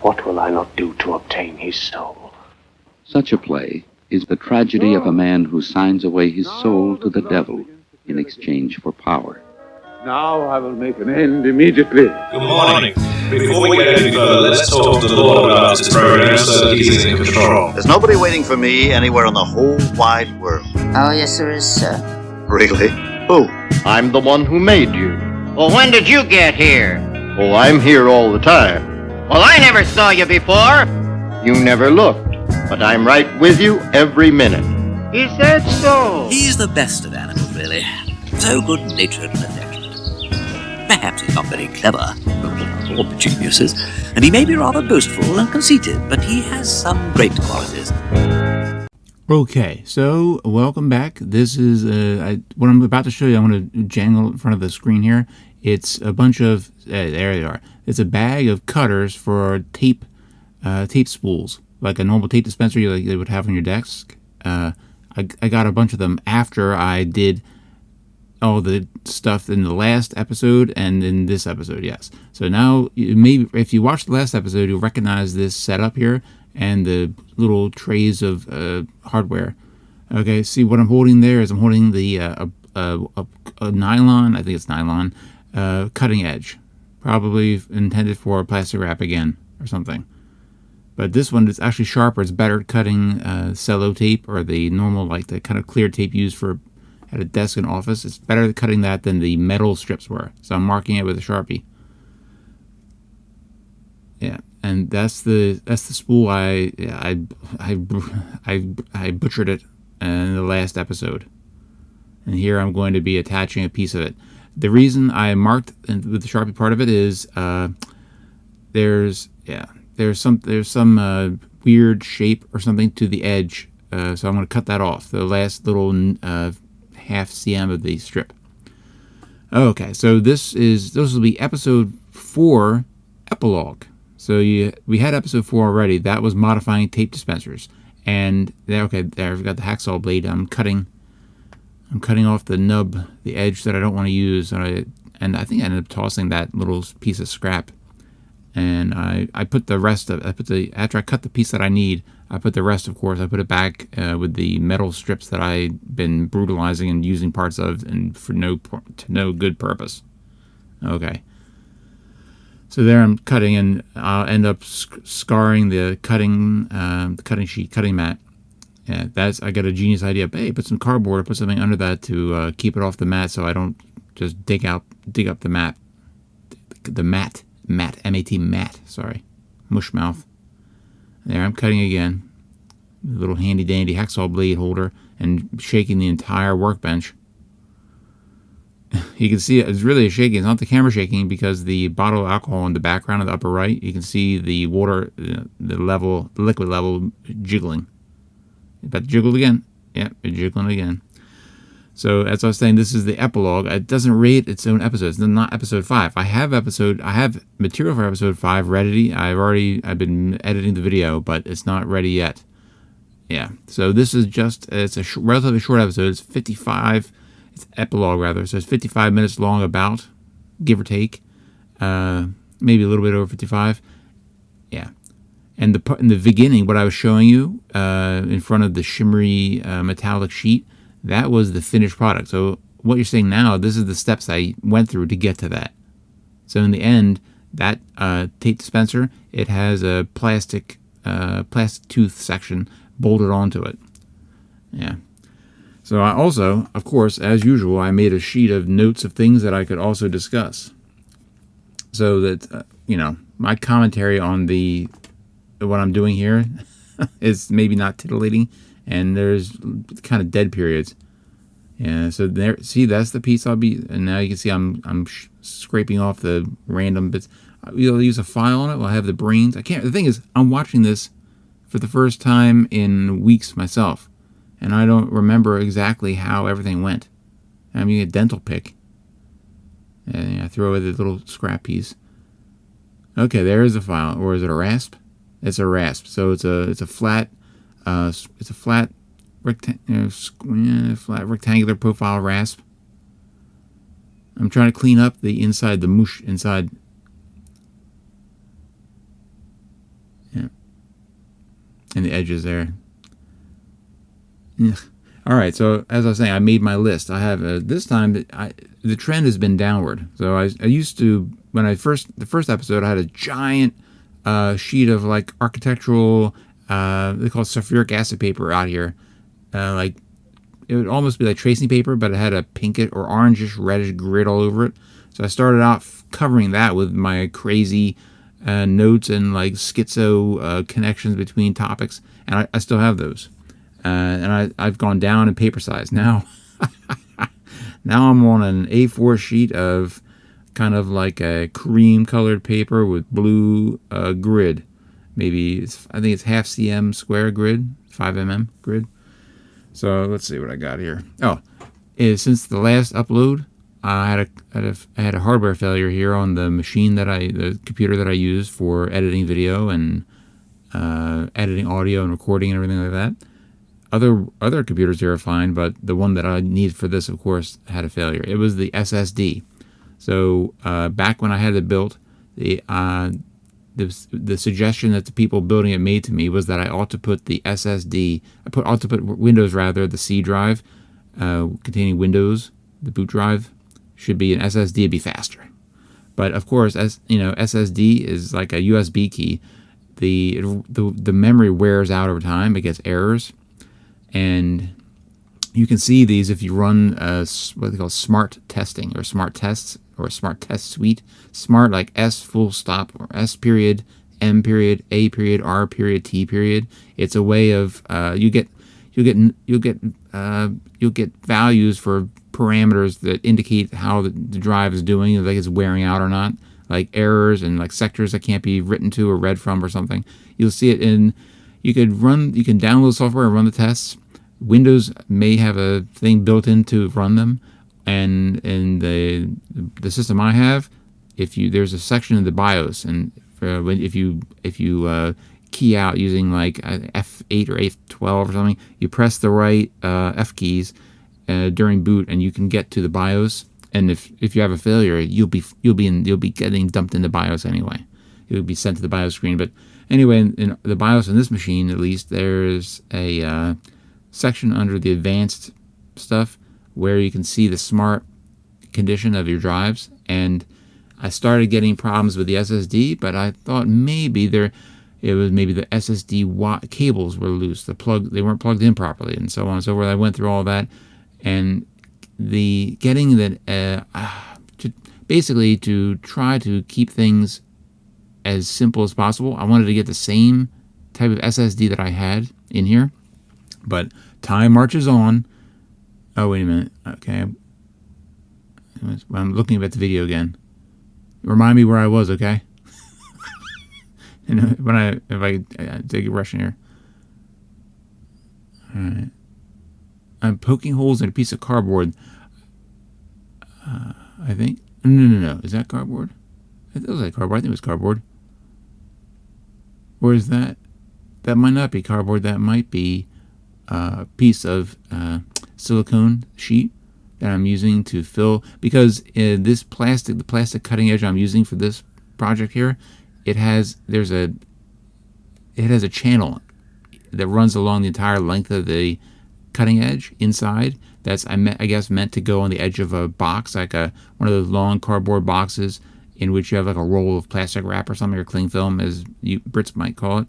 What will I not do to obtain his soul? Such a play is the tragedy of a man who signs away his soul to the devil in exchange for power. Now I will make an end immediately. Good morning. Before we get any further, let's talk to the Lord about this program so that he's in control. There's nobody waiting for me anywhere in the whole wide world. Oh, yes, there is, sir. Really? Who? I'm the one who made you. Well, when did you get here? Oh, I'm here all the time. Well, I never saw you before. You never looked, but I'm right with you every minute. He said so. He's the best of animals, really. So good-natured and affectionate. Perhaps he's not very clever, or geniuses, and he may be rather boastful and conceited, but he has some great qualities. Okay, so welcome back. This is what I'm about to show you. I'm going to jangle in front of the screen here. It's a bunch of there they are. It's a bag of cutters for tape spools, like a normal tape dispenser you would have on your desk. I got a bunch of them after I did all the stuff in the last episode and in this episode, yes. So now, maybe if you watched the last episode, you'll recognize this setup here and the little trays of hardware. Okay, see what I'm holding there is I'm holding the a nylon, I think it's nylon, cutting edge. Probably intended for plastic wrap again or something. But this one is actually sharper. It's better at cutting cello tape or the normal, like the kind of clear tape used for at a desk and office. It's better at cutting that than the metal strips were. So I'm marking it with a Sharpie. Yeah, and that's the spool I butchered it in the last episode. And here I'm going to be attaching a piece of it. The reason I marked with the Sharpie part of it is there's some weird shape or something to the edge. So I'm going to cut that off. The last little half cm of the strip. Okay, so this will be episode 4 epilogue. So we had episode 4 already. That was modifying tape dispensers. And there I've got the hacksaw blade. I'm cutting off the nub, the edge that I don't want to use, and I think I ended up tossing that little piece of scrap. And I put the rest of after I cut the piece that I need, I put the rest, of course, I put it back with the metal strips that I've been brutalizing and using parts of, and for no good purpose. Okay. So there I'm cutting, and I'll end up scarring the cutting mat. Yeah, I got a genius idea. Hey, put some cardboard or put something under that to keep it off the mat, so I don't just dig up the mat. The mat, M-A-T, mat. Sorry, mush mouth. There, I'm cutting again. A little handy dandy hacksaw blade holder and shaking the entire workbench. You can see it's really shaking. It's not the camera shaking because the bottle of alcohol in the background in the upper right. You can see the water, the liquid level jiggling. About to jiggle again. Yeah, it's jiggling again. So as I was saying, this is the epilogue. It doesn't rate its own episodes. It's not episode 5. I have material for episode 5 ready. I've been editing the video, but it's not ready yet. Yeah. So this is it's a relatively short episode. It's 55. It's epilogue rather. So it's 55 minutes long, about, give or take, maybe a little bit over 55. Yeah. And in the beginning, what I was showing you in front of the shimmery metallic sheet, that was the finished product. So what you're seeing now, this is the steps I went through to get to that. So in the end, that tape dispenser, it has a plastic tooth section bolted onto it. Yeah. So I also, of course, as usual, I made a sheet of notes of things that I could also discuss. So that, my commentary on what I'm doing here is maybe not titillating, and there's kind of dead periods. Yeah, so there, see, that's the piece and now you can see I'm scraping off the random bits. We'll use a file on it. We'll have the brains. The thing is, I'm watching this for the first time in weeks myself, and I don't remember exactly how everything went. I'm using a dental pick, and I throw away the little scrap piece. Okay, there is a file, or is it a rasp? It's a rasp. So it's a flat rectangular profile rasp. I'm trying to clean up the inside, the mush inside. and the edges there. Ugh. All right, so as I was saying, I made my list. I have this time the trend has been downward. So I used to, when the first episode, I had a giant sheet of like architectural, they call it sulfuric acid paper out here. Like it would almost be like tracing paper, but it had a pinkish or orangish reddish grid all over it. So I started out covering that with my crazy notes and like schizo connections between topics, and I still have those. And I've gone down in paper size now. Now I'm on an A4 sheet of kind of like a cream colored paper with blue grid. Maybe I think it's half cm square grid, 5 mm grid. So let's see what I got here. Oh, since the last upload, I had a hardware failure here on the machine the computer that I use for editing video and editing audio and recording and everything like that. Other computers here are fine, but the one that I need for this, of course, had a failure. It was the SSD. So back when I had it built, the suggestion that the people building it made to me was that I ought to put the SSD, ought to put Windows rather, the C drive containing Windows, the boot drive, should be an SSD, it'd be faster. But of course, as you know, SSD is like a USB key. The memory wears out over time. It gets errors. And you can see these if you run what they call smart testing or smart tests or smart test suite. Smart like S full stop or S period, M period, A period, R period, T period. It's a way of you'll get values for parameters that indicate how the drive is doing, like it's wearing out or not, like errors and like sectors that can't be written to or read from or something. You'll see it in. You can download software and run the tests. Windows may have a thing built in to run them, and in the system I have, there's a section in the BIOS, and if you key out using like F8 or F12 or something, you press the right F keys during boot, and you can get to the BIOS. And if you have a failure, you'll be getting dumped into BIOS anyway. You'll be sent to the BIOS screen. But anyway, in the BIOS on this machine, at least, there's a section under the advanced stuff where you can see the smart condition of your drives. And I started getting problems with the SSD, but I thought maybe the SSD cables were loose. They weren't plugged in properly, and so on and so forth. I went through all that, and getting that basically to try to keep things as simple as possible. I wanted to get the same type of SSD that I had in here, but time marches on. Oh, wait a minute. Okay. I'm looking at the video again. Remind me where I was, okay? If I take a rush in here. All right. I'm poking holes in a piece of cardboard. I think. No. Is that cardboard? It looks like cardboard. I think it was cardboard. Or is that? That might not be cardboard. That might be a piece of silicone sheet that I'm using to fill. Because the plastic cutting edge I'm using for this project here, it has a channel that runs along the entire length of the cutting edge inside. That's I guess meant to go on the edge of a box, like one of those long cardboard boxes in which you have like a roll of plastic wrap or something, or cling film, as you Brits might call it.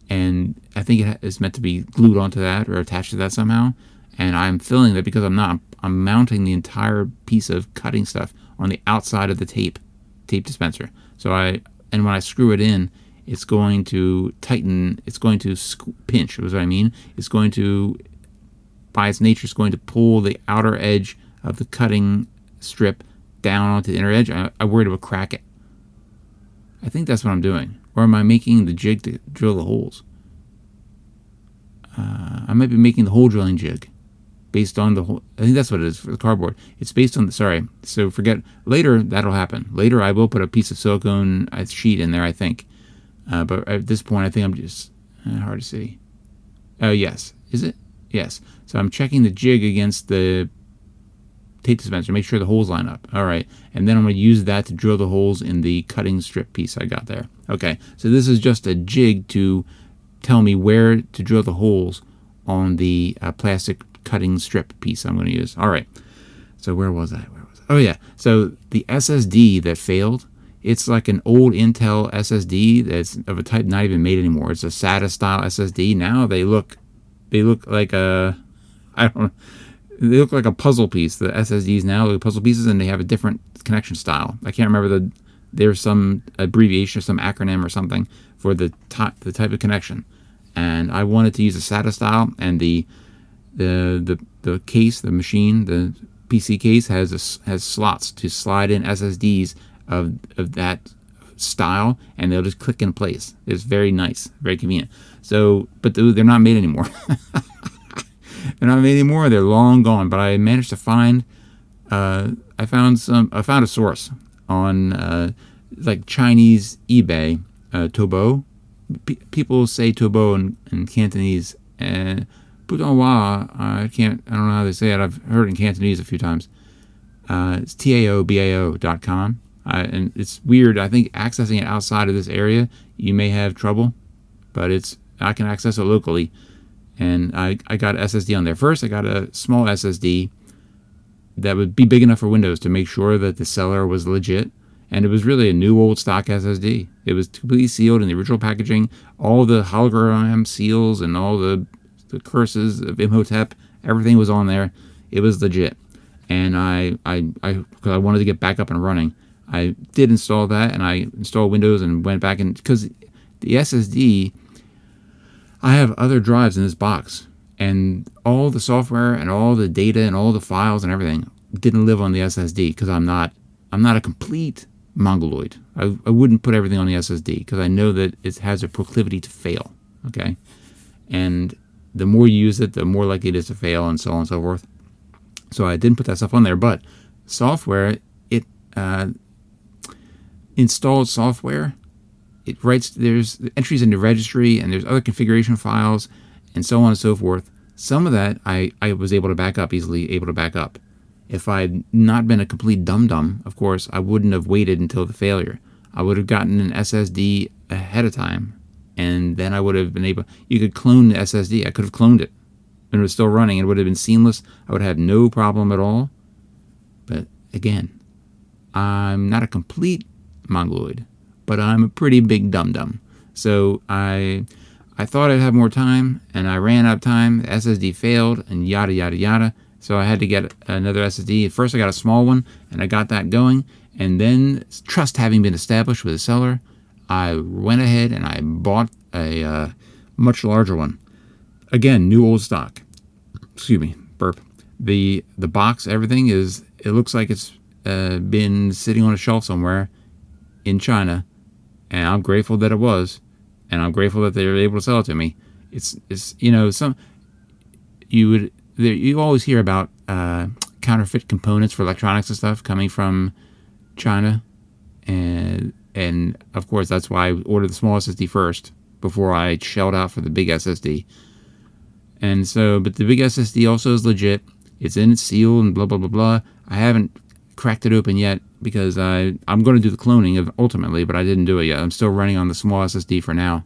And I think it is meant to be glued onto that or attached to that somehow. And I'm filling that because I'm mounting the entire piece of cutting stuff on the outside of the tape dispenser. So when I screw it in, it's going to tighten. It's going to pinch. Is what I mean. It's going to, by its nature, it's going to pull the outer edge of the cutting strip down onto the inner edge. I worried it would crack it. I think that's what I'm doing. Or am I making the jig to drill the holes? I might be making the hole drilling jig based on the whole. I think that's what it is for the cardboard. It's based on so forget. Later, that'll happen. Later, I will put a piece of silicone sheet in there, I think. But at this point, I think I'm just hard to see. Oh, yes. Is it? Yes. So I'm checking the jig against the tape dispenser, make sure the holes line up. All right. And then I'm going to use that to drill the holes in the cutting strip piece I got there. Okay. So this is just a jig to tell me where to drill the holes on the plastic cutting strip piece I'm going to use. All right. So where was I? Oh, yeah. So the SSD that failed, it's like an old Intel SSD that's of a type not even made anymore. It's a SATA style SSD. Now they look like a, I don't know, they look like a puzzle piece. The SSDs now look like puzzle pieces, and they have a different connection style. I can't remember there's some abbreviation or some acronym or something for the type of connection. And I wanted to use a SATA style, and the case, the machine, the PC case has slots to slide in SSDs of that style, and they'll just click in place. It's very nice, very convenient. So, but they're not made anymore. They're not made anymore. They're long gone. But I managed to find. I found a source on like Chinese eBay, Tobo. People say Tobo in Cantonese, and Putonghua, I don't know how they say it. I've heard it in Cantonese a few times. It's taobao.com. And it's weird. I think accessing it outside of this area, you may have trouble, but I can access it locally. And I got SSD on there. First, I got a small SSD that would be big enough for Windows to make sure that the seller was legit. And it was really a new old stock SSD. It was completely sealed in the original packaging. All the hologram seals and all the curses of Imhotep, everything was on there. It was legit. And because I wanted to get back up and running, I did install that, and I installed Windows and went back and because the SSD, I have other drives in this box, and all the software and all the data and all the files and everything didn't live on the SSD because I'm not a complete mongoloid. I wouldn't put everything on the SSD because I know that it has a proclivity to fail. Okay, and the more you use it, the more likely it is to fail, and so on and so forth. So I didn't put that stuff on there, but software, it installed software. It writes, there's entries in the registry, and there's other configuration files, and so on and so forth. Some of that I was able to back up, easily able to back up. If I had not been a complete dum-dum, of course, I wouldn't have waited until the failure. I would have gotten an SSD ahead of time, and then I would have been able, you could clone the SSD. I could have cloned it, and it was still running. It would have been seamless. I would have had no problem at all. But again, I'm not a complete mongoloid, but I'm a pretty big dum-dum. So I thought I'd have more time, and I ran out of time. The SSD failed, and yada, yada, yada. So I had to get another SSD. First, I got a small one, and I got that going. And then, trust having been established with the seller, I went ahead and I bought a much larger one. Again, new old stock. Excuse me, burp. The box, everything it looks like it's been sitting on a shelf somewhere in China, and I'm grateful that it was, and I'm grateful that they were able to sell it to me. It's you always hear about counterfeit components for electronics and stuff coming from China, and of course that's why I ordered the small SSD first before I shelled out for the big SSD. And so, but the big SSD also is legit. It's in its seal and blah blah blah blah. I haven't cracked it open yet because I'm going to do the cloning of ultimately, but I didn't do it yet. I'm still running on the small SSD for now,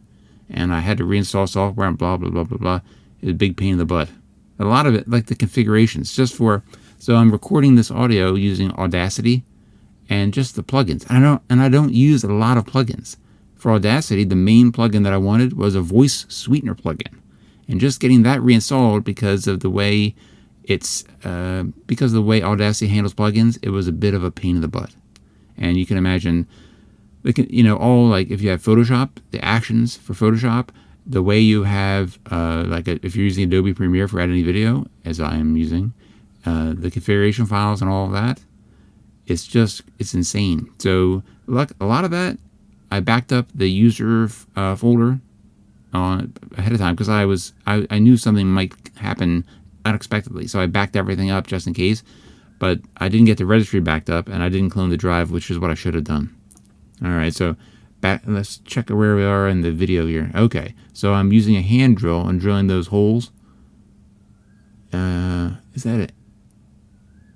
and I had to reinstall software and blah blah blah blah blah. It was a big pain in the butt. A lot of it, like the configurations, so I'm recording this audio using Audacity and just the plugins. I don't use a lot of plugins. For Audacity, the main plugin that I wanted was a voice sweetener plugin, and just getting that reinstalled because of the way Audacity handles plugins, it was a bit of a pain in the butt. And you can imagine, all like if you have Photoshop, the actions for Photoshop, the way you have if you're using Adobe Premiere for editing video, as I am using, the configuration files and all of that, it's insane. So a lot of that, I backed up the user folder ahead of time because I knew something might happen unexpectedly, so I backed everything up just in case. But I didn't get the registry backed up, and I didn't clone the drive, which is what I should have done. All right, so let's check where we are in the video here. Okay, so I'm using a hand drill and drilling those holes. Is that it?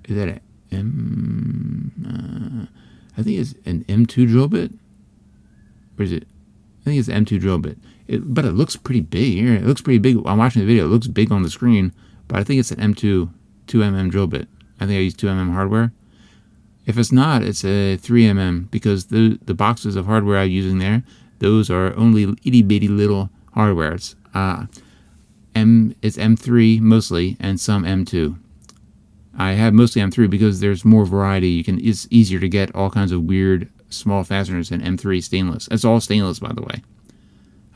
Is that it? I think it's an M2 drill bit. Or is it? I think it's the M2 drill bit. But it looks pretty big here. It looks pretty big. I'm watching the video. It looks big on the screen, but I think it's an M2 2mm drill bit. I think I use 2mm hardware. If it's not, it's a 3mm because the boxes of hardware I'm using there, those are only itty bitty little hardware. It's M3 mostly and some M2. I have mostly M3 because there's more variety. It's easier to get all kinds of weird small fasteners than M3 stainless. It's all stainless, by the way.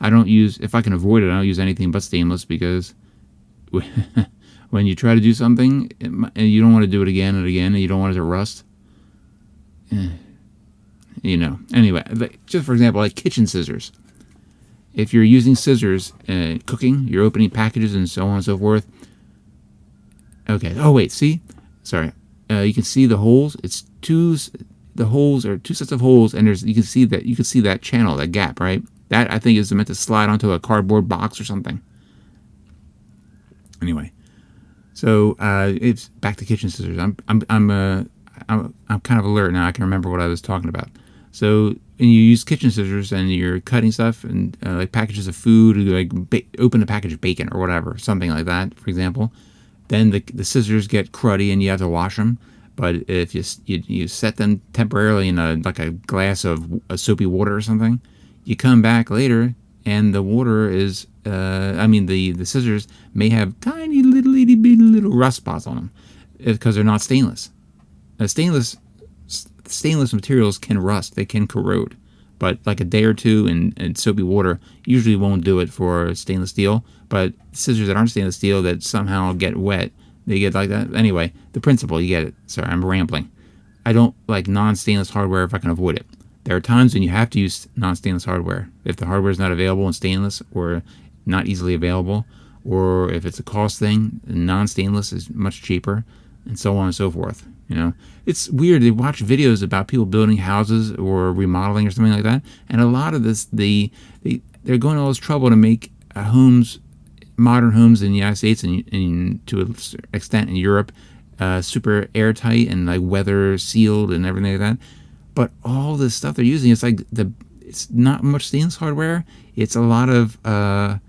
I don't use, if I can avoid it, I don't use anything but stainless because when you try to do something and you don't want to do it again and again and you don't want it to rust, you know. Anyway, just for example, like kitchen scissors. If you're using scissors cooking, you're opening packages and so on and so forth. Okay. Oh wait, see? Sorry. You can see the holes. The holes are two sets of holes, and you can see that channel, that gap, right? That I think is meant to slide onto a cardboard box or something. Anyway, so it's back to kitchen scissors. I'm kind of alert now. I can remember what I was talking about. So when you use kitchen scissors and you're cutting stuff and like packages of food, like open a package of bacon or whatever, something like that, for example, then the scissors get cruddy and you have to wash them. But if you set them temporarily in like a glass of soapy water or something, you come back later and the water is, the scissors may have tiny little itty bitty little rust spots on them because they're not stainless. Stainless materials can rust, they can corrode, but like a day or two in soapy water usually won't do it for stainless steel. But scissors that aren't stainless steel that somehow get wet, they get like that. Anyway, the principle, you get it. Sorry, I'm rambling. I don't like non-stainless hardware if I can avoid it. There are times when you have to use non-stainless hardware. If the hardware is not available in stainless or not easily available, or if it's a cost thing, non-stainless is much cheaper, and so on and so forth. You know, it's weird to watch videos about people building houses or remodeling or something like that, and a lot of this, they're going to all this trouble to make modern homes in the United States and to an extent in Europe, super airtight and like weather sealed and everything like that. But all this stuff they're using, it's not much stainless hardware. It's a lot of what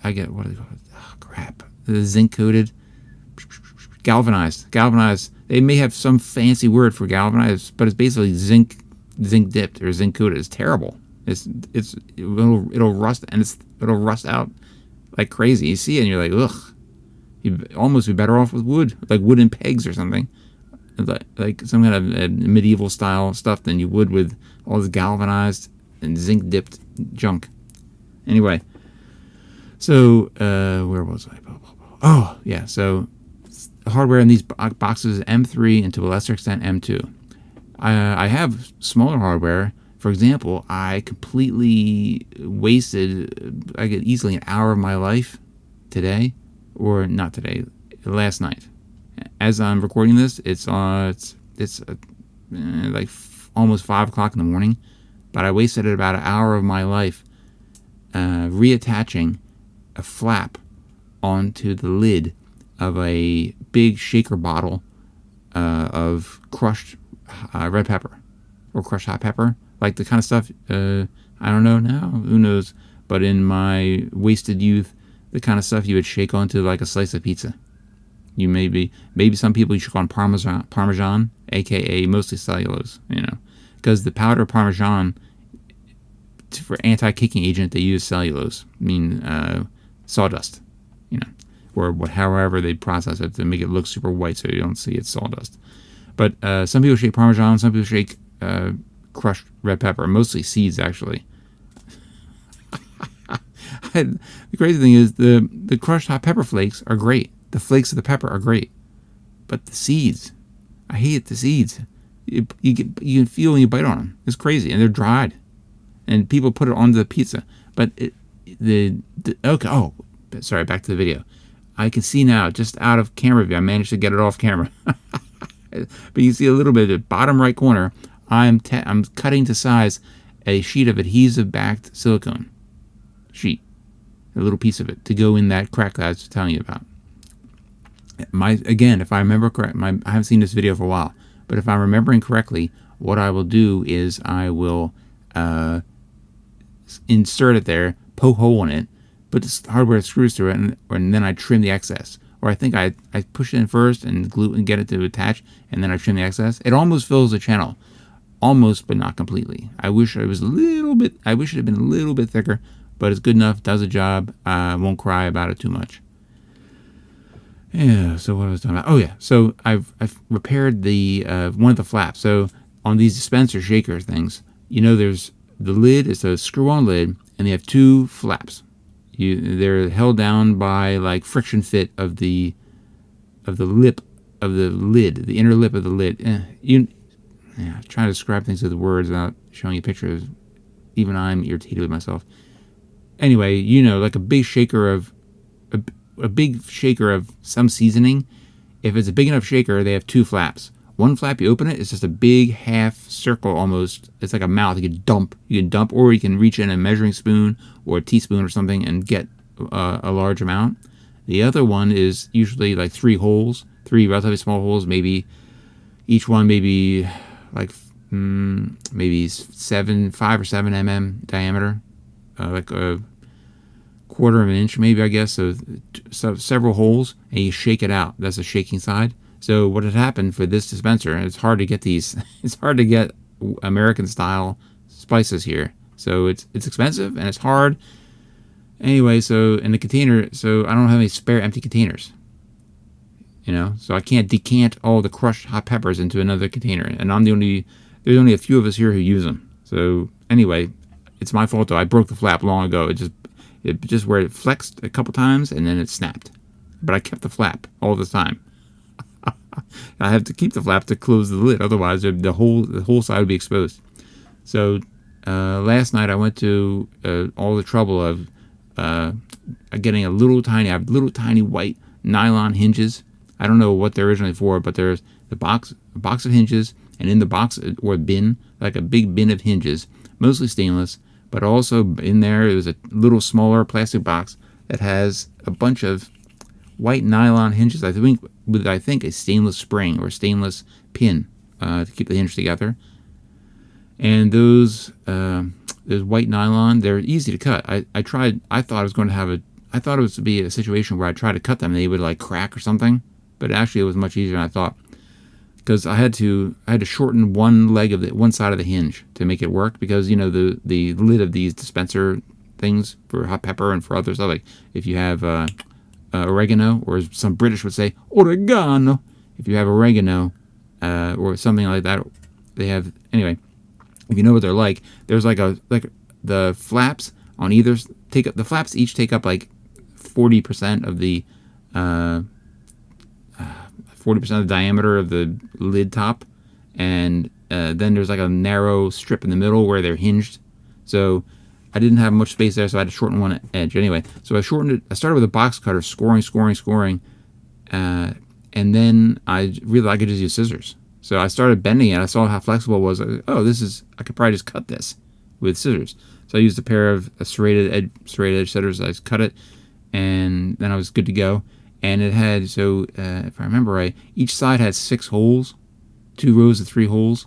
do they call it? Oh, crap. The zinc coated, galvanized. They may have some fancy word for galvanized, but it's basically zinc dipped or zinc coated. It's terrible. It'll rust and it'll rust out like crazy. You see it and you're like, ugh. You'd almost be better off with wood, like wooden pegs or something, like some kind of medieval style stuff than you would with all this galvanized and zinc dipped junk. Anyway, so where was I? Oh yeah, so hardware in these boxes is M3 and to a lesser extent M2. I have smaller hardware. For example, I completely wasted, I get easily an hour of my life today, or not today, last night. As I'm recording this, it's like almost 5 o'clock in the morning, but I wasted about an hour of my life reattaching a flap onto the lid of a big shaker bottle of crushed red pepper or crushed hot pepper. Like the kind of stuff, I don't know now, who knows, but in my wasted youth, the kind of stuff you would shake onto like a slice of pizza. You maybe some people you shake on Parmesan, aka mostly cellulose, you know, because the powder Parmesan, for anti-kicking agent, they use cellulose, sawdust, you know, or however they process it to make it look super white so you don't see it's sawdust. But some people shake Parmesan, some people shake crushed red pepper, mostly seeds actually. The crazy thing is the crushed hot pepper flakes are great. The flakes of the pepper are great, but the seeds, I hate the seeds. You can feel when you bite on them. It's crazy, and they're dried, and people put it on the pizza. But sorry, back to the video. I can see now, just out of camera view, I managed to get it off camera. But you can see a little bit at the bottom right corner. I'm cutting to size a sheet of adhesive-backed silicone sheet, a little piece of it, to go in that crack that I was telling you about. Again, if I remember correct, I haven't seen this video for a while, but if I'm remembering correctly, what I will do is I will insert it there, poke a hole in it, put the hardware screws through it, and then I trim the excess. Or I think I push it in first and glue and get it to attach, and then I trim the excess. It almost fills the channel. Almost, but not completely. I wish it had been a little bit thicker, but it's good enough, does the job. I won't cry about it too much. Yeah, so what I was talking about? Oh yeah, so I've repaired the one of the flaps. So on these dispenser shaker things, there's the lid is a screw-on lid, and they have two flaps. They're held down by like friction fit of the lip of the lid, the inner lip of the lid. Trying to describe things with the words without showing you pictures. Even I'm irritated with myself. Anyway, like a big shaker of some seasoning. If it's a big enough shaker, they have two flaps. One flap, you open it, it's just a big half circle almost. It's like a mouth. You can dump, or you can reach in a measuring spoon or a teaspoon or something and get a large amount. The other one is usually like three relatively small holes, maybe each one maybe like maybe 5 or 7 mm diameter, like a quarter of an inch maybe, I guess. So several holes, and you shake it out. That's the shaking side. So what had happened for this dispenser, it's hard to get these. It's hard to get American style spices here. So it's expensive and it's hard. Anyway, so in the container, so I don't have any spare empty containers. So I can't decant all the crushed hot peppers into another container, and there's only a few of us here who use them. So anyway, it's my fault though. I broke the flap long ago. It just where it flexed a couple times and then it snapped. But I kept the flap all the time. I have to keep the flap to close the lid, otherwise the whole side would be exposed. So last night I went to all the trouble of getting a little tiny white nylon hinges. I don't know what they're originally for, but there's a box of hinges, and in the box or bin, like a big bin of hinges, mostly stainless, but also in there was a little smaller plastic box that has a bunch of white nylon hinges. I think with a stainless spring or stainless pin to keep the hinge together. And those white nylon, they're easy to cut. I tried. I thought it was to be a situation where I tried to cut them and they would like crack or something. But actually, it was much easier than I thought, because I had to shorten one side of the hinge to make it work, because the lid of these dispenser things for hot pepper and for other stuff, like if you have oregano, or as some British would say, oregano. If you have oregano or something like that, they have, anyway. If you know what they're like, there's like the flaps on either the flaps each take up like 40% of the 40% of the diameter of the lid top, and then there's like a narrow strip in the middle where they're hinged. So I didn't have much space there, so I had to shorten one edge. Anyway, so I shortened it. I started with a box cutter, scoring, and then I realized I could just use scissors. So I started bending it. I saw how flexible it was. I could probably just cut this with scissors. So I used a pair of serrated edge scissors. I cut it, and then I was good to go. And it had, if I remember right, each side had 6 holes, 2 rows of 3 holes.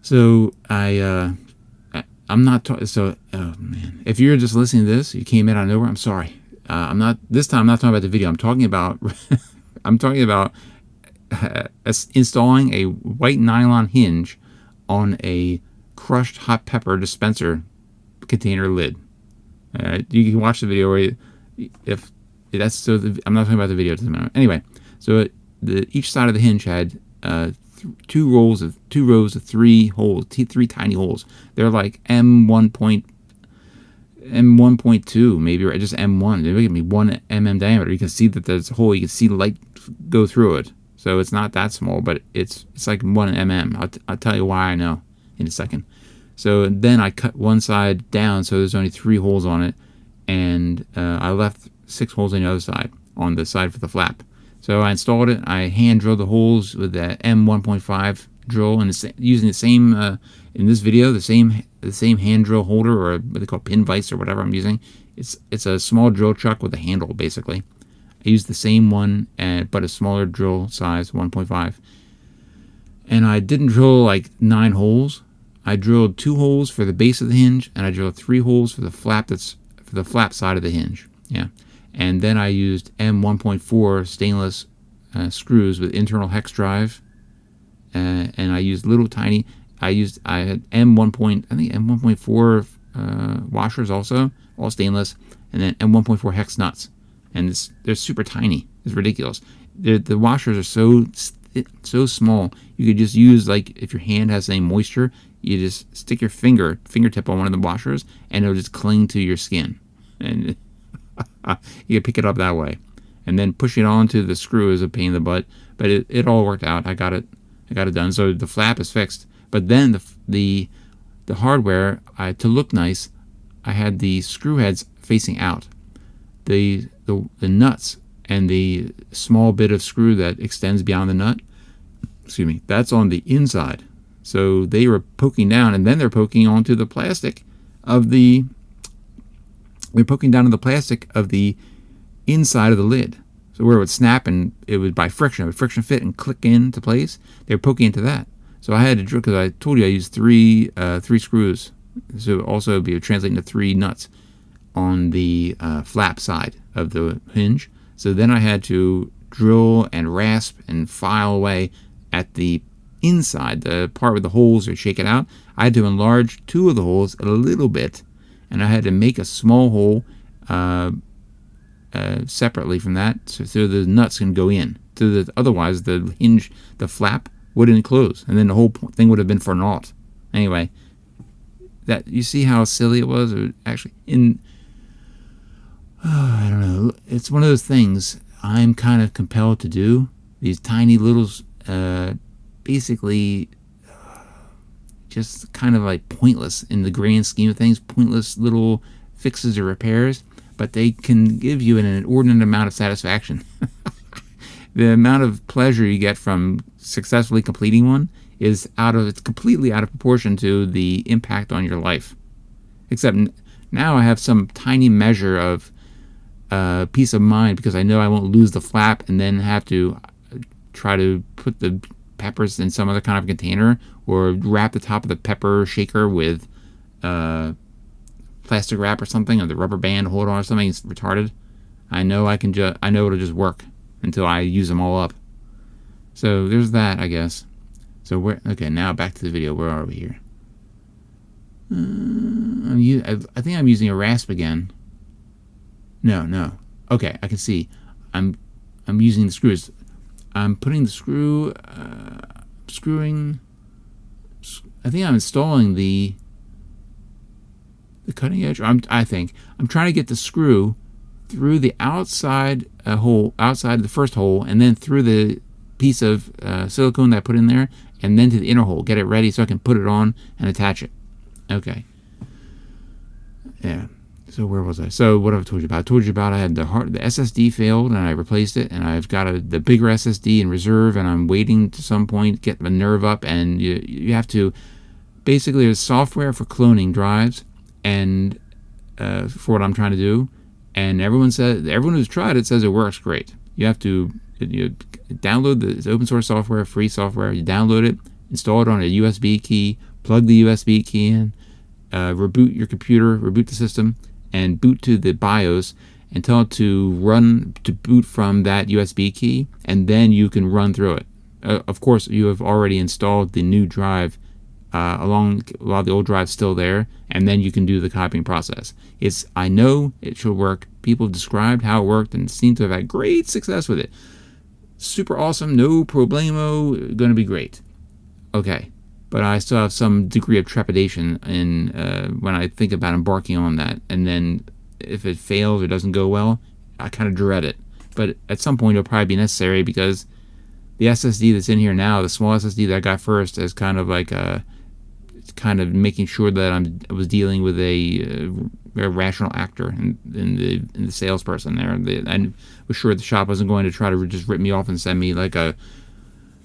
So I'm not talking. So, oh man, if you're just listening to this, you came in out of nowhere, I'm sorry. I'm not talking about the video. I'm talking about installing a white nylon hinge on a crushed hot pepper dispenser container lid. You can watch the video where I'm not talking about the video at the moment. Anyway, so each side of the hinge had 2 rows of 3 holes, 3 tiny holes. They're like M1.2 maybe, or just M1. They're gonna be 1 mm diameter. You can see that there's a hole. You can see light go through it. So it's not that small, but it's like 1 mm. I'll tell you why I know in a second. So then I cut one side down, so there's only 3 holes on it, and I left 6 holes on the other side, on the side for the flap. So I installed it. I hand drilled the holes with the M1.5 drill, and using the same in this video, the same hand drill holder, or what they call pin vise or whatever I'm using. It's a small drill chuck with a handle basically. I used the same one, but a smaller drill size, 1.5. And I didn't drill like 9 holes. I drilled 2 holes for the base of the hinge, and I drilled 3 holes for the flap side of the hinge. Yeah, and then I used M1.4 stainless screws with internal hex drive, and I used little tiny. I had M1.4 washers also, all stainless, and then M1.4 hex nuts, and they're super tiny. It's ridiculous. The washers are so small. You could just use, like, if your hand has any moisture, you just stick your fingertip on one of the washers, and it'll just cling to your skin, and you can pick it up that way. And then pushing it onto the screw is a pain in the butt, but it all worked out. I got it done. So the flap is fixed. But then the hardware, to look nice, I had the screw heads facing out. The nuts and the small bit of screw that extends beyond the nut, that's on the inside. So they were poking down, and then they're poking onto the plastic of the. They're poking down on the plastic of the inside of the lid. So where it would snap, and it would, by friction, it would friction fit and click into place. They were poking into that. So I had to drill, because I told you I used three screws. So also be translating to 3 nuts on the flap side of the hinge. So then I had to drill and rasp and file away at the inside, the part with the holes, or shake it out. I had to enlarge 2 of the holes a little bit, and I had to make a small hole separately from that, so the nuts can go in. Otherwise, the hinge, the flap, wouldn't close, and then the whole thing would have been for naught. Anyway, that, you see how silly it was? It was actually I don't know. It's one of those things I'm kind of compelled to do. These tiny little, basically, just kind of like pointless in the grand scheme of things, pointless little fixes or repairs, but they can give you an inordinate amount of satisfaction. The amount of pleasure you get from successfully completing one is it's completely out of proportion to the impact on your life. Except now I have some tiny measure of peace of mind, because I know I won't lose the flap and then have to try to put the peppers in some other kind of container, or wrap the top of the pepper shaker with plastic wrap or something, or the rubber band hold on or something. It's retarded. I know it'll just work until I use them all up. So there's that, I guess. So okay, now back to the video. Where are we here? I think I'm using a rasp again. No. Okay, I can see. I'm using the screws. I'm putting the screwing. I think I'm installing the cutting edge. I think I'm trying to get the screw through the outside hole, outside the first hole, and then through the piece of silicone that I put in there, and then to the inner hole. Get it ready so I can put it on and attach it. Okay. Yeah. So where was I? So what have I told you about? I told you about I had the SSD failed, and I replaced it, and I've got the bigger SSD in reserve, and I'm waiting to some point get the nerve up, and you have to, basically there's software for cloning drives, and for what I'm trying to do, and everyone who's tried it says it works great. You have to download the open source software, free software. You download it, install it on a USB key, plug the USB key in, reboot your computer, reboot the system, and boot to the BIOS, and tell it to boot from that USB key, and then you can run through it. Of course, you have already installed the new drive while the old drive's still there, and then you can do the copying process. I know it should work. People have described how it worked and seem to have had great success with it. Super awesome, no problemo, going to be great. Okay, but I still have some degree of trepidation when I think about embarking on that, and then if it fails or doesn't go well, I kind of dread it. But at some point it'll probably be necessary, because the SSD that's in here now, the small SSD that I got first, is kind of like kind of making sure that I was dealing with a rational actor in the salesperson there. I was sure the shop wasn't going to try to just rip me off and send me like a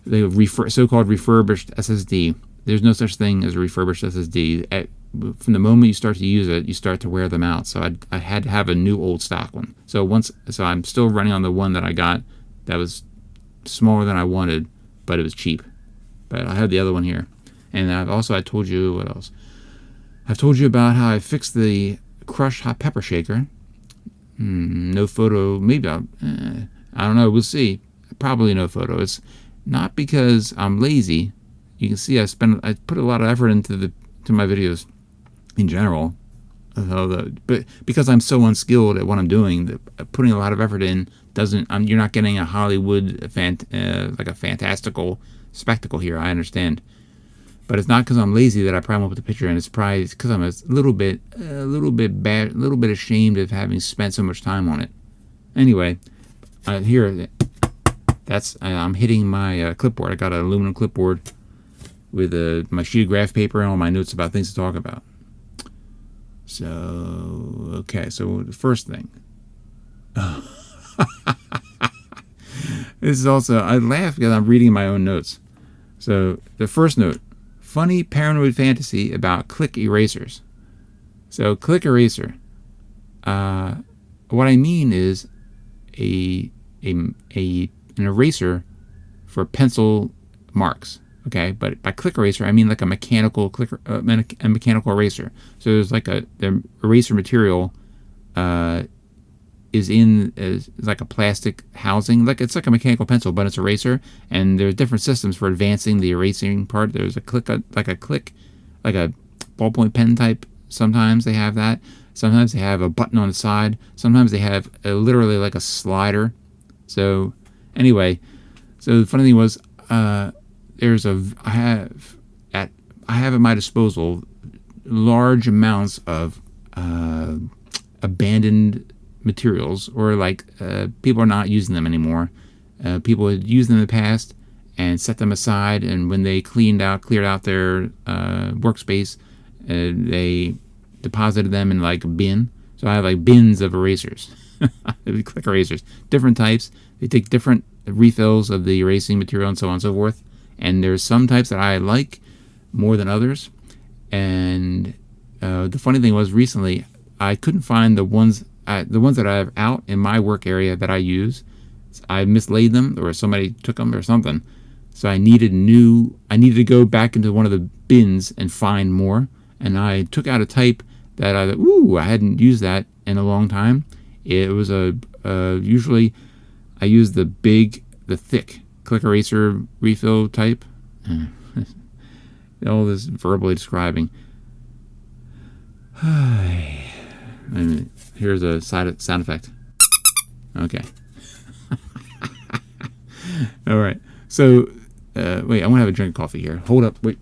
so-called refurbished SSD. There's no such thing as a refurbished SSD. From the moment you start to use it, you start to wear them out. So I had to have a new old stock one. So I'm still running on the one that I got that was smaller than I wanted, but it was cheap. But I have the other one here. And I told you, what else? I've told you about how I fixed the crushed hot pepper shaker. No photo, maybe I don't know, we'll see. Probably no photo. It's not because I'm lazy. You can see I put a lot of effort into my videos in general. But because I'm so unskilled at what I'm doing, putting a lot of effort in you're not getting a Hollywood like a fantastical spectacle here. I understand, but it's not because I'm lazy that I probably won't put the picture in. It's probably because I'm a little bit ashamed of having spent so much time on it. Anyway, here, I'm hitting my clipboard. I got an aluminum clipboard with my sheet of graph paper and all my notes about things to talk about. So, okay, so the first thing. This is also, I laugh because I'm reading my own notes. So, the first note, funny paranoid fantasy about click erasers. So, click eraser. What I mean is an eraser for pencil marks. Okay, but by click eraser, I mean like a mechanical a mechanical eraser. So there's like the eraser material is like a plastic housing, it's like a mechanical pencil, but it's eraser. And there's different systems for advancing the erasing part. There's a click, like a ballpoint pen type. Sometimes they have that. Sometimes they have a button on the side. Sometimes they have literally like a slider. So anyway, so the funny thing was, I have at my disposal large amounts of abandoned materials, or like people are not using them anymore. People had used them in the past and set them aside, and when they cleared out their workspace, they deposited them in like a bin. So I have like bins of erasers, click erasers, different types. They take different refills of the erasing material and so on and so forth. And there's some types that I like more than others. And the funny thing was, recently I couldn't find the ones that I have out in my work area that I use. I mislaid them, or somebody took them or something. So I needed to go back into one of the bins and find more. And I took out a type that I hadn't used that in a long time. It was usually I use the thick click eraser refill type. All this verbally describing. And here's a sound effect. Okay. All right. So, wait, I want to have a drink of coffee here. Hold up. Wait.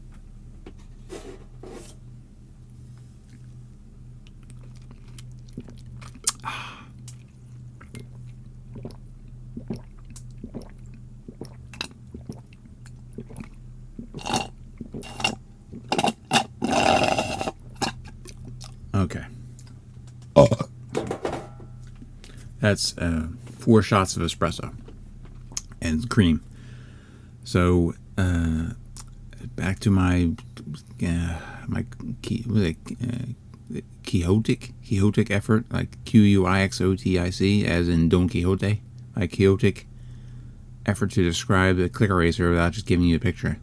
Okay. That's 4 shots of espresso and cream. So back to my Quixotic effort, like Quixotic, as in Don Quixote, my Quixotic effort to describe the click eraser without just giving you a picture.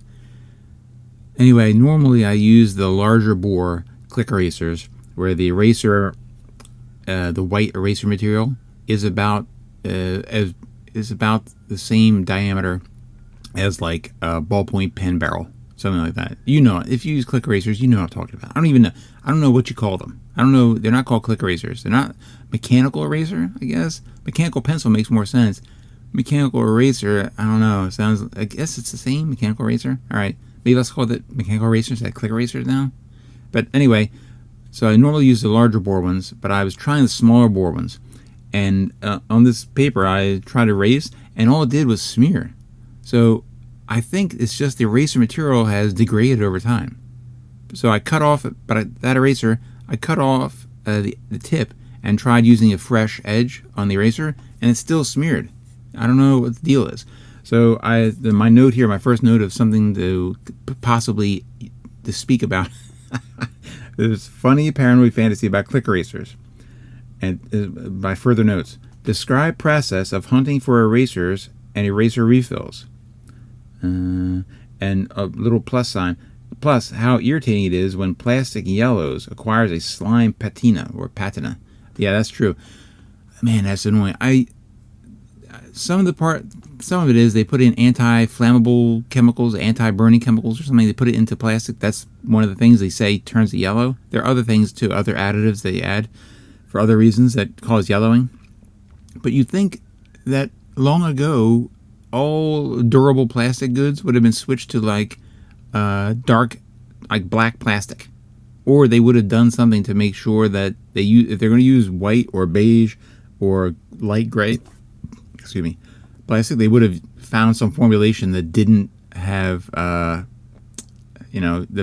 Anyway, normally I use the larger bore click erasers, where the eraser, the white eraser material, is about the same diameter as like a ballpoint pen barrel, something like that. You know, if you use click erasers, you know what I'm talking about. I don't know what you call them. I don't know. They're not called click erasers. They're not mechanical eraser, I guess. Mechanical pencil makes more sense. Mechanical eraser, I don't know. I guess it's the same. Mechanical eraser. All right, maybe let's call it mechanical erasers. That click erasers now. But anyway. So I normally use the larger bore ones, but I was trying the smaller bore ones. And on this paper, I tried to erase, and all it did was smear. So I think it's just the eraser material has degraded over time. So I cut off, that eraser, I cut off the tip and tried using a fresh edge on the eraser, and it's still smeared. I don't know what the deal is. So my note here, my first note of something to possibly to speak about. There's funny paranoid fantasy about click erasers. And by further notes, describe process of hunting for erasers and eraser refills. And a little plus sign. Plus, how irritating it is when plastic yellows acquires a slime patina or patina. Yeah, that's true. Man, that's annoying. Some of it is they put in anti-flammable chemicals, anti-burning chemicals or something. They put it into plastic. That's one of the things they say turns it yellow. There are other things too, other additives they add for other reasons that cause yellowing. But you'd think that long ago, all durable plastic goods would have been switched to like dark, like black plastic, or they would have done something to make sure that if they're going to use white or beige or light gray, plastic, they would have found some formulation that didn't have, the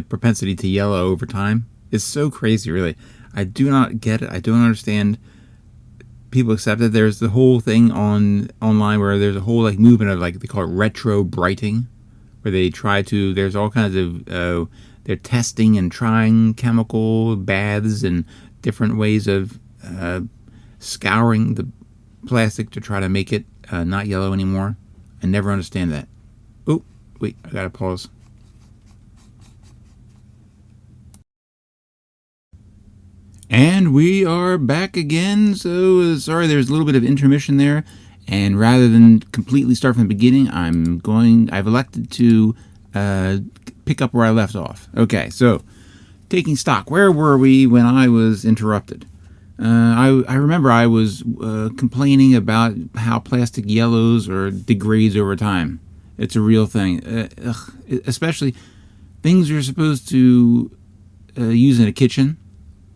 propensity to yellow over time. It's so crazy, really. I do not get it. I don't understand. People accept it. There's the whole thing online where there's a whole like movement of like they call it retro brighting, where they try to. There's all kinds of they're testing and trying chemical baths and different ways of scouring the plastic to try to make it not yellow anymore. I never understand that. Oh, wait, I gotta pause. And we are back again. So sorry, there's a little bit of intermission there. And rather than completely start from the beginning, I've elected to pick up where I left off. Okay, so taking stock. Where were we when I was interrupted? I remember I was complaining about how plastic yellows or degrades over time. It's a real thing. Especially things you're supposed to use in a kitchen.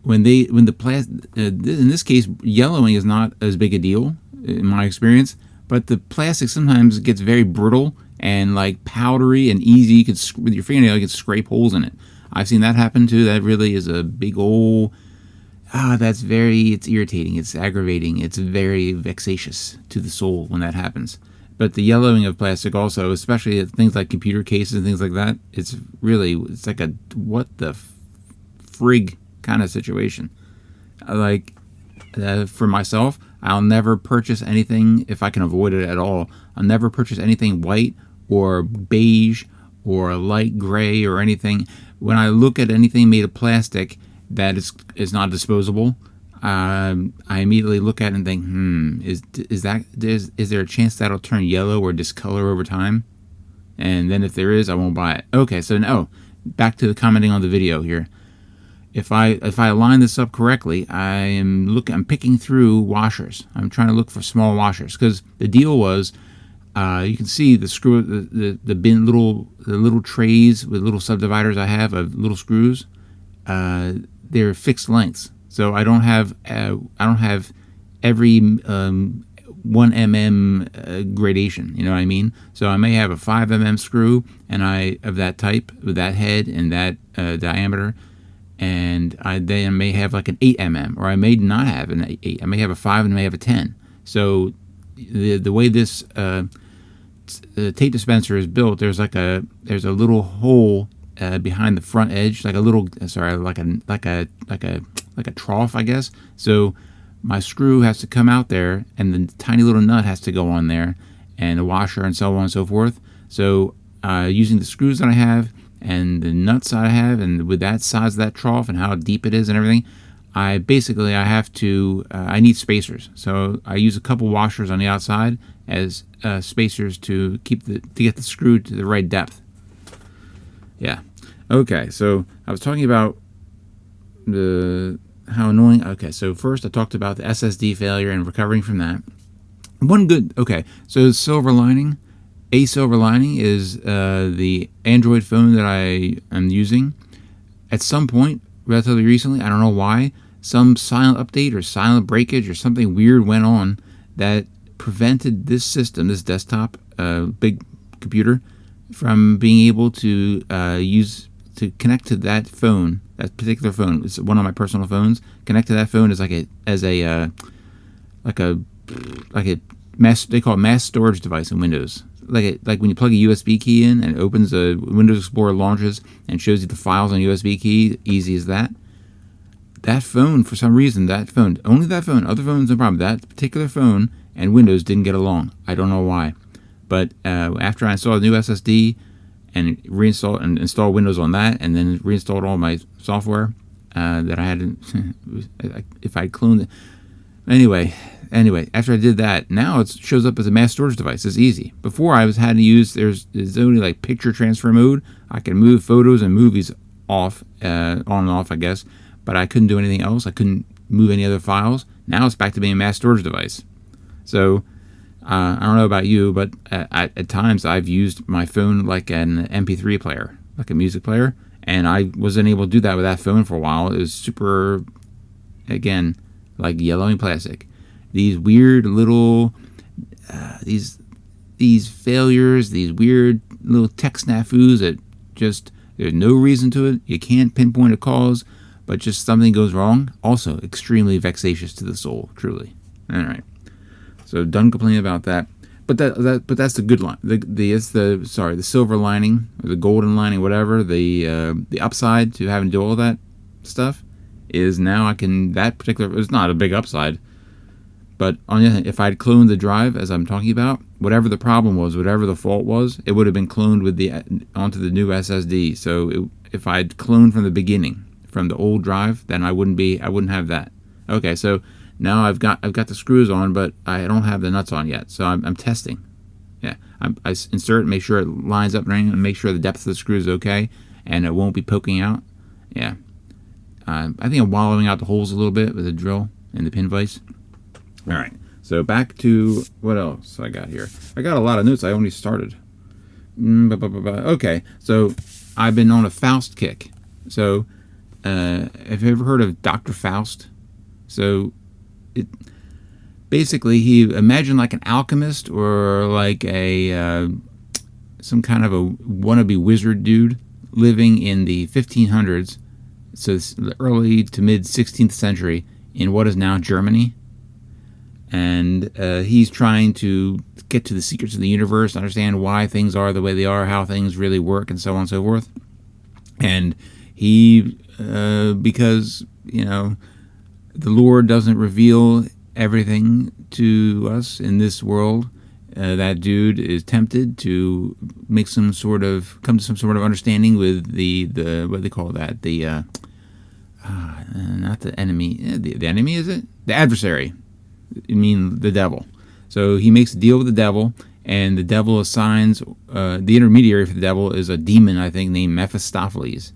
In this case, yellowing is not as big a deal in my experience, but the plastic sometimes gets very brittle and like powdery and easy. You could, with your fingernail, you could scrape holes in it. I've seen that happen too. That really is a big old, it's irritating, it's aggravating, it's very vexatious to the soul when that happens. But the yellowing of plastic also, especially things like computer cases and things like that, it's like a what the frig kind of situation. Like for myself, I'll never purchase anything if I can avoid it at all. I'll never purchase anything white or beige or light gray or anything. When I look at anything made of plastic that is not disposable, I immediately look at it and think, is there a chance that'll turn yellow or discolor over time? And then if there is, I won't buy it. Okay, so now back to the commenting on the video here. If I line this up correctly, I'm picking through washers. I'm trying to look for small washers because the deal was, you can see the screw, the bin, little trays with little subdividers I have of little screws. They're fixed lengths, so I don't have every 1 mm gradation. You know what I mean? So I may have a 5 mm screw of that type with that head and that diameter. And I may have like an 8 mm, or I may not have an 8. I may have a 5 and I may have a 10. So the way this tape dispenser is built, there's a little hole behind the front edge, like a trough, I guess. So my screw has to come out there, and the tiny little nut has to go on there, and the washer, and so on and so forth. So using the screws that I have and the nuts I have, and with that size of that trough and how deep it is and everything, I need spacers. So I use a couple washers on the outside as spacers to get the screw to the right depth. Yeah. Okay, so I was talking about how annoying. Okay, so first I talked about the SSD failure and recovering from that. So silver lining. A silver lining is the Android phone that I am using. At some point, relatively recently, I don't know why, some silent update or silent breakage or something weird went on that prevented this system, this desktop, big computer, from being able to connect to that phone, that particular phone. It's one of my personal phones. Connect to that phone as they call it mass storage device in Windows. Like when you plug a USB key in and it opens a Windows Explorer, launches and shows you the files on USB key, easy as that. That phone, for some reason, only that phone, other phones no problem. That particular phone and Windows didn't get along. I don't know why. But after I installed a new SSD and reinstall and install Windows on that, and then reinstalled all my software that I had. If I cloned it, anyway. After I did that, now it shows up as a mass storage device. It's easy. Before I had to use there's only like picture transfer mode. I can move photos and movies off, on and off, I guess, but I couldn't do anything else. I couldn't move any other files. Now it's back to being a mass storage device. So I don't know about you, but at times I've used my phone like an MP3 player, like a music player, and I wasn't able to do that with that phone for a while. It was super, again, like yellowing plastic. These weird little, these failures, these weird little tech snafus that just, there's no reason to it. You can't pinpoint a cause, but just something goes wrong. Also, extremely vexatious to the soul, truly. All right. So done complaining about that. But that's the good line. The silver lining or the golden lining, whatever. The upside to having to do all that stuff is now I can, that particular, it's not a big upside. But on the other hand, if I'd cloned the drive, as I'm talking about, whatever the problem was, whatever the fault was, it would have been cloned with onto the new SSD. So if I'd cloned from the beginning, from the old drive, then I wouldn't have that. Okay, so now I've got the screws on, but I don't have the nuts on yet. So I'm testing. Yeah, I insert it, make sure it lines up and make sure the depth of the screw is okay, and it won't be poking out. Yeah, I think I'm wallowing out the holes a little bit with a drill and the pin vise. All right, so back to what else I got here. I got a lot of notes. I only started. Okay, so I've been on a Faust kick. So, have you ever heard of Dr. Faust? So, basically, he imagined like an alchemist or like a some kind of a wannabe wizard dude living in the 1500s, so the early to mid 16th century in what is now Germany. And he's trying to get to the secrets of the universe, understand why things are the way they are, how things really work, and so on and so forth. And he, because, the Lord doesn't reveal everything to us in this world, that dude is tempted to make come to some sort of understanding with the what do they call that? Not the enemy. The enemy, is it? The adversary. I mean the devil. So he makes a deal with the devil, and the devil assigns the intermediary for the devil is a demon, I think, named Mephistopheles.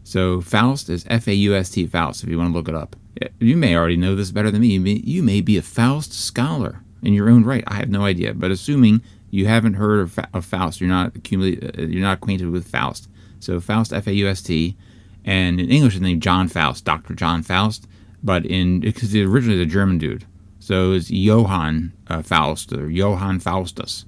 So Faust is F-A-U-S-T, Faust, if you want to look it up. You may already know this better than me. You may be a Faust scholar in your own right. I have no idea, but assuming you haven't heard of Faust, you're not acquainted with Faust. So Faust, F-A-U-S-T, and in English his name John Faust, Dr. John Faust, but because he originally is a German dude. So it's Johann Faust or Johann Faustus,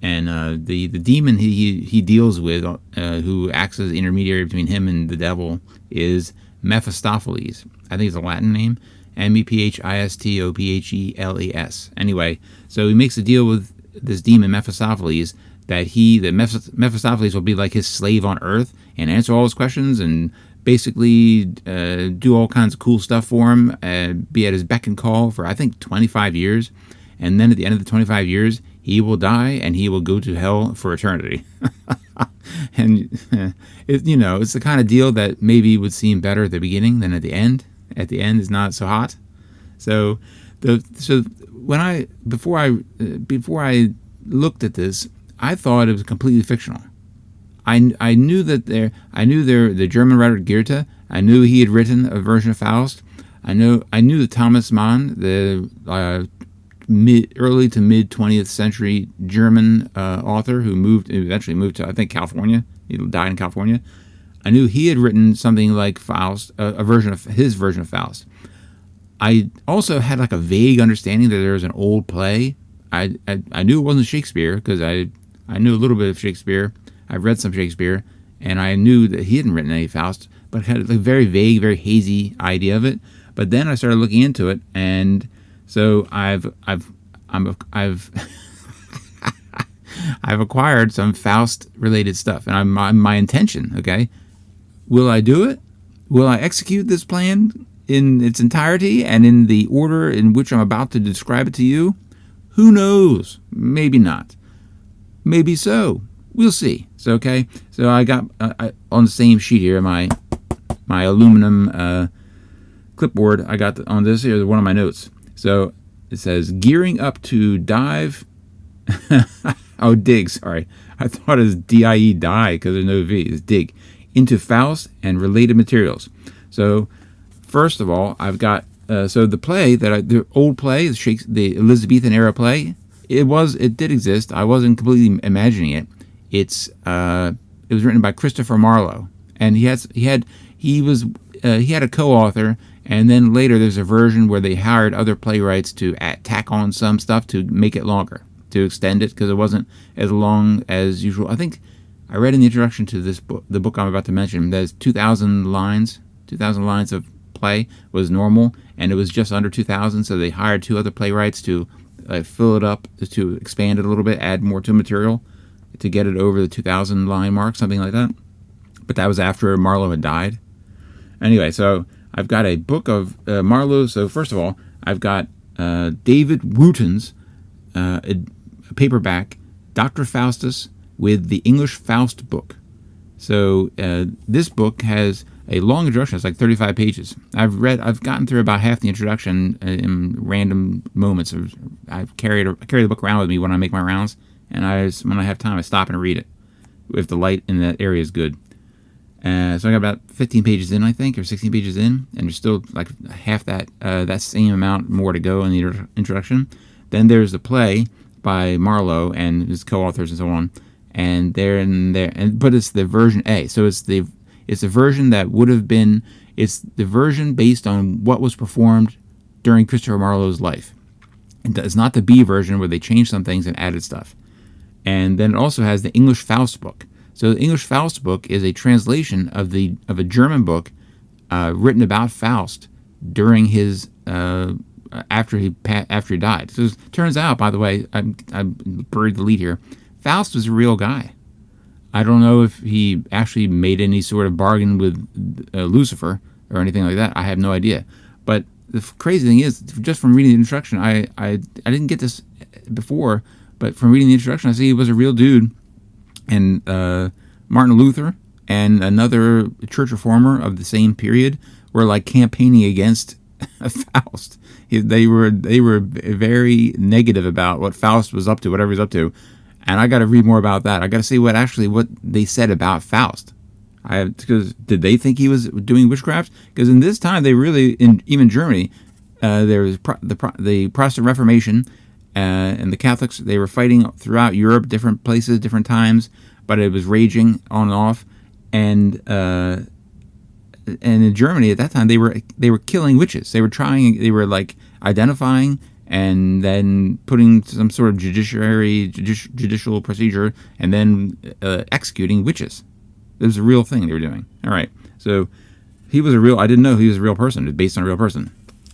and the demon he deals with, who acts as the intermediary between him and the devil, is Mephistopheles. I think it's a Latin name, Mephistopheles. Anyway, so he makes a deal with this demon Mephistopheles that Mephistopheles will be like his slave on Earth and answer all his questions and basically do all kinds of cool stuff for him, be at his beck and call for, I think, 25 years. And then at the end of the 25 years, he will die and he will go to hell for eternity. And, it's the kind of deal that maybe would seem better at the beginning than at the end. At the end is not so hot. So before I looked at this, I thought it was completely fictional. I knew the German writer Goethe. I knew he had written a version of Faust. I knew that Thomas Mann, the early to mid 20th century German author who eventually moved to, I think, California. He died in California. I knew he had written something like Faust, his version of Faust. I also had like a vague understanding that there was an old play. I knew it wasn't Shakespeare because I knew a little bit of Shakespeare. I've read some Shakespeare, and I knew that he hadn't written any Faust, but had a very vague, very hazy idea of it. But then I started looking into it, and so I've acquired some Faust-related stuff, and my intention. Okay, will I do it? Will I execute this plan in its entirety and in the order in which I'm about to describe it to you? Who knows? Maybe not. Maybe so. we'll see. So okay, so I got on the same sheet here, my aluminum clipboard. I got on this here one of my notes. So it says gearing up to dive. Oh, dig. Sorry, I thought it was D-I-E, die, because there's no V. It's dig into Faust and related materials. So first of all, I've got so the play the old play, the Elizabethan era play. It did exist. I wasn't completely imagining it. It was written by Christopher Marlowe, and he had a co-author, and then later there's a version where they hired other playwrights to tack on some stuff to make it longer, to extend it, because it wasn't as long as usual. I think I read in the introduction to this book, the book I'm about to mention, there's 2,000 lines. 2,000 lines of play was normal, and it was just under 2,000, so they hired 2 other playwrights to fill it up, to expand it a little bit, add more to material to get it over the 2,000 line mark, something like that. But that was after Marlowe had died. Anyway, so I've got a book of Marlowe. So first of all, I've got David Wooten's a paperback, Dr. Faustus, with the English Faust book. So this book has a long introduction. It's like 35 pages. I've gotten through about half the introduction in random moments. I carry the book around with me when I make my rounds, and when I have time, I stop and read it if the light in that area is good. So I got about 15 pages in, I think, or 16 pages in, and there's still like half that same amount more to go in the introduction. Then there's the play by Marlowe and his co-authors and so on, and they're in there. But it's the version A, so it's the version that would have been. It's the version based on what was performed during Christopher Marlowe's life. It's not the B version where they changed some things and added stuff. And then it also has the English Faust book. So the English Faust book is a translation of a German book written about Faust during his after he died. So it turns out, by the way, I buried the lead here. Faust was a real guy. I don't know if he actually made any sort of bargain with Lucifer or anything like that. I have no idea. But the crazy thing is, just from reading the introduction, I didn't get this before, but from reading the introduction, I see he was a real dude. And Martin Luther and another church reformer of the same period were like campaigning against Faust. They were very negative about what Faust was up to, whatever he's up to. And I got to read more about that. I got to see what they said about Faust. Because did they think he was doing witchcraft? Because in this time, they really, even Germany, there was the Protestant Reformation. And the Catholics, they were fighting throughout Europe, different places, different times, but it was raging on and off. And in Germany at that time, they were killing witches. They were like identifying and then putting some sort of judicial procedure, and then executing witches. It was a real thing they were doing. All right, so I didn't know he was a real person. It was based on a real person.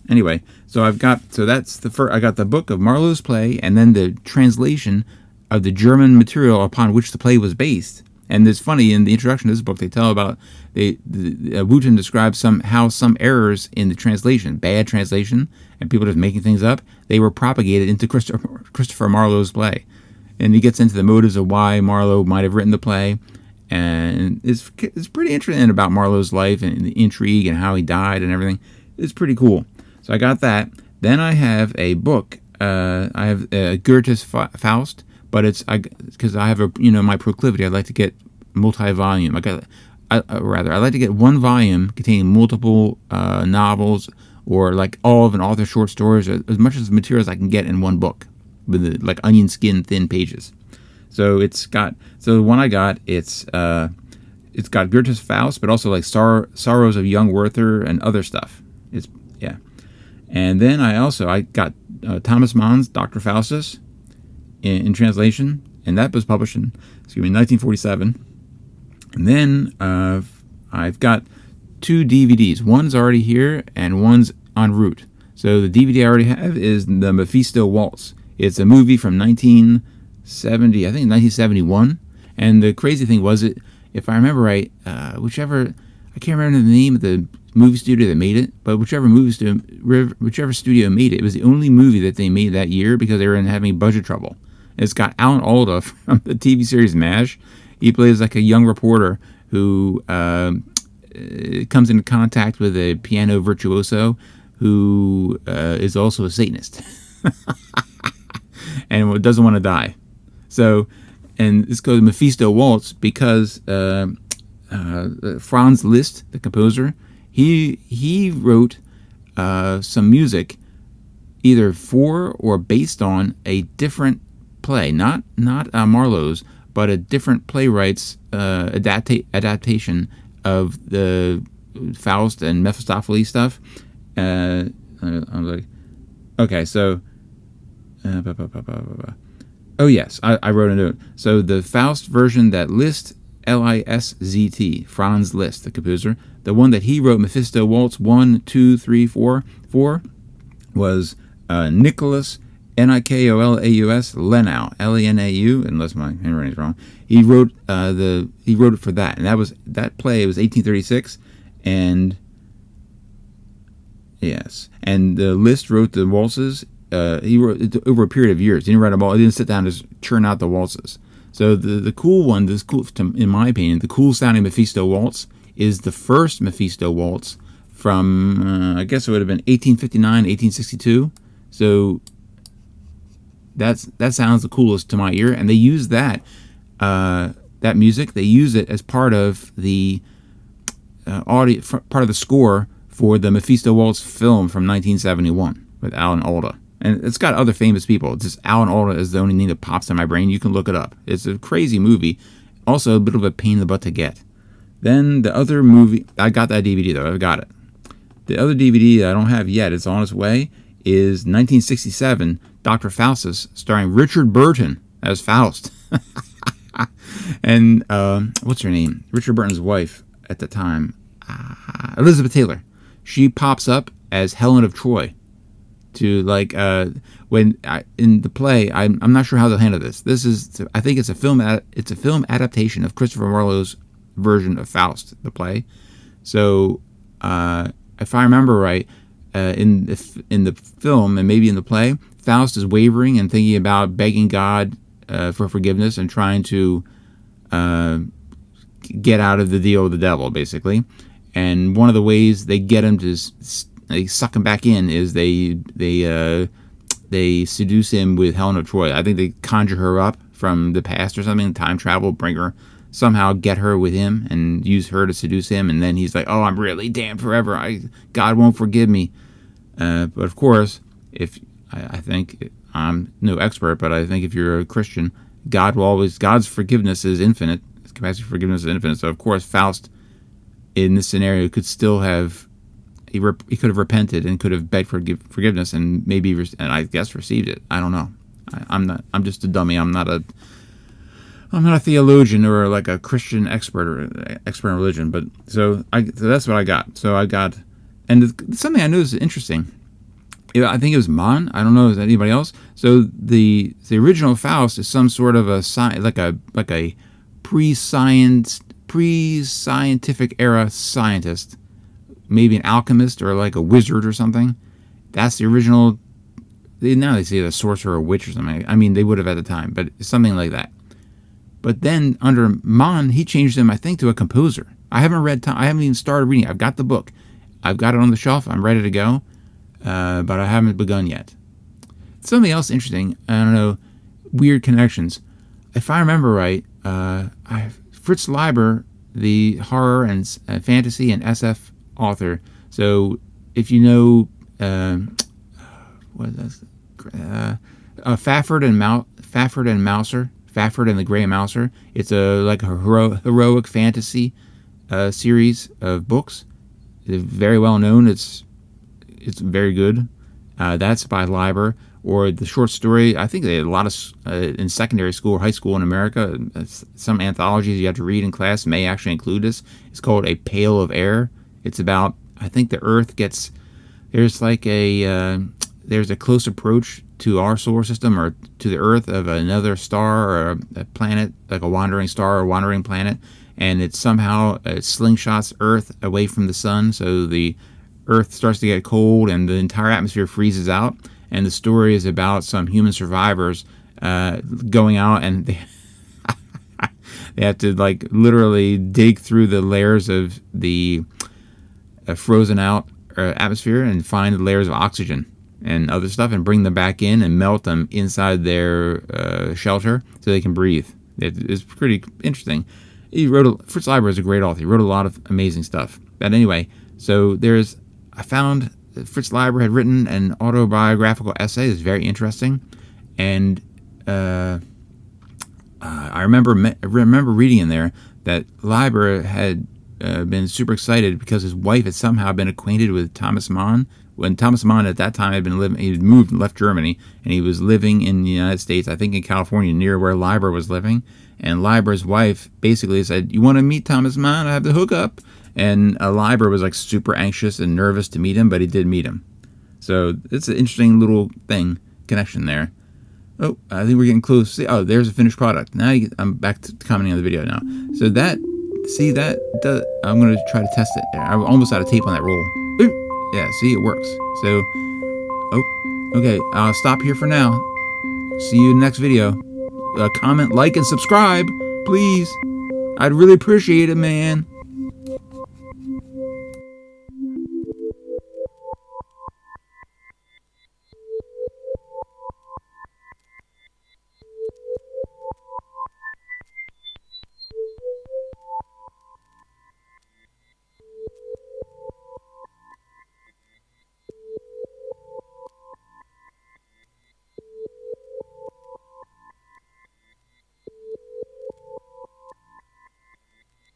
Anyway, so that's the first. I got the book of Marlowe's play, and then the translation of the German material upon which the play was based. And it's funny, in the introduction to this book, they tell about Wooten describes how some errors in the translation, bad translation, and people just making things up, they were propagated into Christopher Marlowe's play. And he gets into the motives of why Marlowe might have written the play, and it's pretty interesting about Marlowe's life and the intrigue and how he died and everything. It's pretty cool. So I got that. Then I have a book. I have Goethe's Faust, but it's because I have my proclivity. I'd like to get multi-volume. I'd like to get one volume containing multiple novels, or like all of an author's short stories, as much as materials I can get in one book with like onion skin thin pages. So the one I got, it's got Goethe's Faust, but also like Sorrows of Young Werther and other stuff. And then I got Thomas Mann's Dr. Faustus in translation, and that was published in 1947. And then I've got 2 DVDs. One's already here, and one's en route. So the DVD I already have is the Mephisto Waltz. It's a movie from 1971. And the crazy thing was, if I remember right, I can't remember the name of the movie studio that made it, but whichever studio made it, it was the only movie that they made that year because they were having budget trouble. It's got Alan Alda from the TV series MASH. He plays like a young reporter who comes into contact with a piano virtuoso who is also a Satanist and doesn't want to die. So, and this goes to Mephisto Waltz because Franz Liszt, the composer, he wrote some music either for or based on a different play, not Marlowe's, but a different playwright's adaptation of the Faust and Mephistopheles stuff. I was like, okay, so oh yes, I wrote a note. So the Faust version that Liszt, Liszt, Franz Liszt, the composer, the one that he wrote, Mephisto Waltz 1, 2, 3, 4, was Nicholas Nikolaus Lenau, Lenau, unless my handwriting is wrong. He wrote it for that, and that play was 1836, and yes, and Liszt wrote the waltzes. He wrote it over a period of years. He didn't write them all. He didn't sit down and just churn out the waltzes. So the cool one, in my opinion, the cool sounding Mephisto Waltz is the first Mephisto Waltz from I guess it would have been 1859, 1862. So that sounds the coolest to my ear, and they use that music. They use it as part of the part of the score for the Mephisto Waltz film from 1971 with Alan Alda. And it's got other famous people. It's just Alan Alda is the only name that pops in my brain. You can look it up. It's a crazy movie. Also a bit of a pain in the butt to get. Then the other movie, I got that DVD though. I've got it. The other DVD that I don't have yet, it's on its way, is 1967, Dr. Faustus, starring Richard Burton as Faust. And what's her name? Richard Burton's wife at the time, Elizabeth Taylor. She pops up as Helen of Troy. To like in the play, I'm not sure how they'll handle this. I think it's a film adaptation of Christopher Marlowe's version of Faust, the play. So if I remember right, in the film and maybe in the play, Faust is wavering and thinking about begging God for forgiveness and trying to get out of the deal with the devil, basically. And one of the ways they get him to they suck him back in is they seduce him with Helen of Troy. I think they conjure her up from the past or something, time travel, bring her, somehow get her with him and use her to seduce him. And then he's like, oh, I'm really damned forever. God won't forgive me. But of course, I think I'm no expert, but I think if you're a Christian, God's forgiveness is infinite. His capacity for forgiveness is infinite. So of course, Faust in this scenario could still have, he could have repented and could have begged for forgiveness and maybe, and I guess received it. I don't know. I'm just a dummy. I'm not a theologian or like a Christian expert or expert in religion. But so that's what I got. So I got, and something I noticed is interesting. I think it was Mann. I don't know. Is that anybody else? So the original Faust is some sort of a pre-scientific era scientist. Maybe an alchemist or like a wizard or something. That's the original. Now they say a sorcerer or witch or something. I mean, they would have at the time, but something like that. But then under Mann, he changed him, I think, to a composer. I haven't even started reading it. I've got the book. I've got it on the shelf. I'm ready to go, but I haven't begun yet. Something else interesting. I don't know. Weird connections. If I remember right, Fritz Leiber, the horror and fantasy and SF author. So if you know what is that? Fafford and Mouser, Fafford and the Grey Mouser. It's a heroic fantasy series of books. It's very well known. It's very good. That's by Leiber. Or the short story. I think they had a lot of in secondary school or high school in America. Some anthologies you have to read in class may actually include this. It's called A Pail of Air. It's about, I think the Earth gets, there's a close approach to our solar system or to the Earth of another star or a planet, like a wandering star or wandering planet, and it somehow slingshots Earth away from the sun, so the Earth starts to get cold and the entire atmosphere freezes out, and the story is about some human survivors going out, and they have to like literally dig through the layers of the frozen out atmosphere and find the layers of oxygen and other stuff and bring them back in and melt them inside their shelter so they can breathe. It's pretty interesting. Fritz Leiber is a great author. He wrote a lot of amazing stuff. But anyway, so I found that Fritz Leiber had written an autobiographical essay that's very interesting, and I remember reading in there that Leiber had been super excited because his wife had somehow been acquainted with Thomas Mann. When Thomas Mann at that time he had moved and left Germany, and he was living in the United States, I think in California, near where Leiber was living. And Leiber's wife basically said, "You want to meet Thomas Mann? I have the hookup." And Leiber was like super anxious and nervous to meet him, but he did meet him. So it's an interesting little connection there. Oh, I think we're getting close. Oh, there's a finished product. Now I'm back to commenting on the video now. So I'm going to try to test it. I'm almost out of tape on that roll. Yeah, see, it works. So, okay, I'll stop here for now. See you in the next video. Comment, like, and subscribe, please. I'd really appreciate it, man.